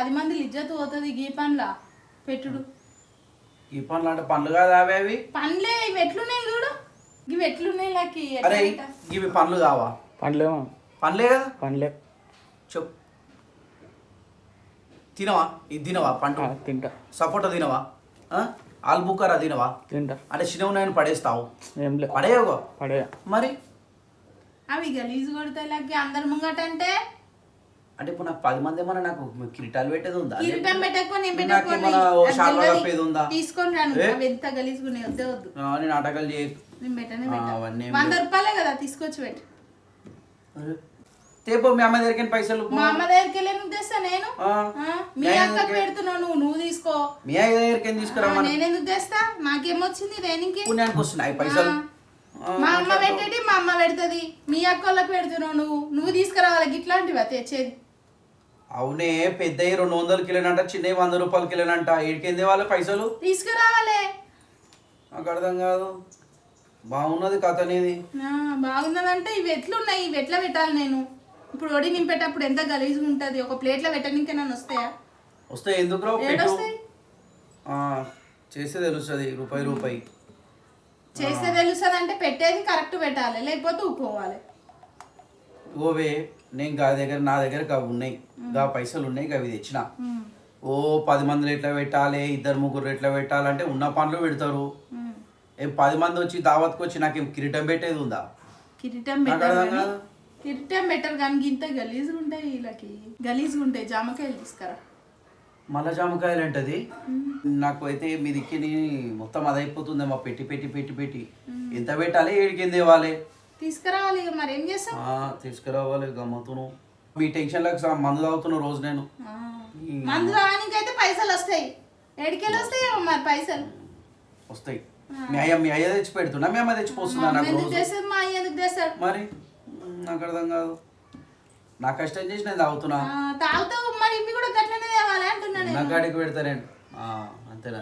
10 మంది ఇజ్జత్ పోతుంది గీ పండ్ల పెట్టుడు. ఈ పండ్లు అంటే పండ్లు కాదా అవి? పండ్లే ఇవి ఎట్లున్నాయి చూడు, ఇవి ఎట్లున్నాయి లకి. అరే ఇవి పండ్లు కావా? పండ్లేమో పండ్లే కదా. పండ్లే చెప్పు, తినవా? ఇది తినవా? పండు తింటా. సపోటా తినవా? ఆల్బుకారా తినవా? తింటా. అంటే చిన్న ఉన్నాయని పడేస్తావు? ఏం లేదు, పడేయగో. పడేయా. మరి అవి గలీజు కొడతాయి లకి అందరు ముంగట. అంటే ఇప్పుడు నాకు 10 మంది ఏమన్నా నాకు కిరీటాలు పెట్టేది ఉందా? కిరీటం పెట్టకపోతే నేను నాకేమన్నా శాల్వా కప్పేది ఉందా? తీసుకొని రాను. అవి ఎంత గలీజుకున్నాయి, వద్దే వద్దు. నేను నాటకాలు చేయకు. నేను పెట్టనే అవన్నీ 100 రూపాయలే కదా, తీసుకొచ్చి పెట్టు. తేపో మీ అమ్మ దగ్గరికి పైసలు. మా అమ్మ దగ్గరికి వెళ్ళి నువ్వు తెస్తా నేను? మీ అక్కకి పెడుతున్నావు, నువ్వు తీసుకో. మీ అయ్య దగ్గరికి ఏం తీసుకురమ్మా? నేను ఎందుకు తెస్తా? నాకేమొచ్చింది దేనికి? పుణ్యానికి వస్తున్నాయి పైసలు. మా అమ్మ పెట్టేటి మా అమ్మ పెడుతుంది, మీ అక్క వాళ్ళకి పెడుతున్నావు నువ్వు తీసుకురావాలి. ఇట్లాంటివా తెచ్చేది? అవునే, పెద్ద 200 కిలోనంట, చిన్న 100 రూపాయలు కిలోనంట. ఏడికేంది వాళ్ళ పైసలు తీసుకురావాలి. నాకు అర్థం కాదు. బాగున్నది కథ అనేది. బాగున్నదంటే ఇవి ఎట్లున్నాయి, ఇవి ఎట్లా పెట్టాలి నేను? ఇప్పుడు ఒడి నింపేటప్పుడు ఎంత గలీజ్గా ఉంటుంది. ఒక ప్లేట్లో పెట్టడానికి నన్ను వస్తాయా? వస్తాయి. ఎందుకు రావు? చేస్తే తెలుస్తుంది. రూపాయి చేస్తే తెలుస్తుంది అంటే పెట్టేది కరెక్ట్ పెట్టాలి, లేకపోతే ఊపుకోవాలి. ఓవే నేను నా దగ్గర అవి ఉన్నాయి, గా పైసలు ఉన్నాయి, అవి తెచ్చిన. ఓ 10 మందిలో ఎట్లా పెట్టాలి, 2-3 ఎట్లా పెట్టాలంటే ఉన్న పనులు పెడతారు. ఏం 10 మంది వచ్చి దావత్కి వచ్చి నాకేం కిరీటం పెట్టేది ఉందా? కిరీటం బెటర్ కానీ ఇంత గలీజ్గా ఉంటాయి. వీళ్ళకి గలీజ్గా ఉంటాయి. జామకాయలు తీసుకురా. మళ్ళా జామకాయలు అంటది. నాకు అయితే మీ దిక్కిని మొత్తం అదైపోతుంది. మా పెట్టి ఎంత పెట్టాలి, ఏడికింది ఇవ్వాలి, తీసుకురావాలి. మరి ఏం చేస్తాం? తీసుకురావాలి. గమ్మతును మీ టెన్షన్లకు మందు తాగుతున్నా రోజు. నేను మందు తాగడానికైతే పైసలు వస్తాయి. ఏడికెళ్ళి వస్తాయి మరి పైసలు? వస్తాయి. మీ అయ్య తెచ్చి పెడుతున్నా, మీ అమ్మ తెచ్చిపోతున్నా. మా అయ్య ఎందుకు చేస్తాడు మరి? నాకు అర్థం కాదు. నా కష్టం చేసి నేను తాగుతున్నా. తాగుతావు మరి, ఇవి కూడా గట్లనే తేవాలి అంటున్నాను. నా కాడికి పెడతా నేను, అంతేనా?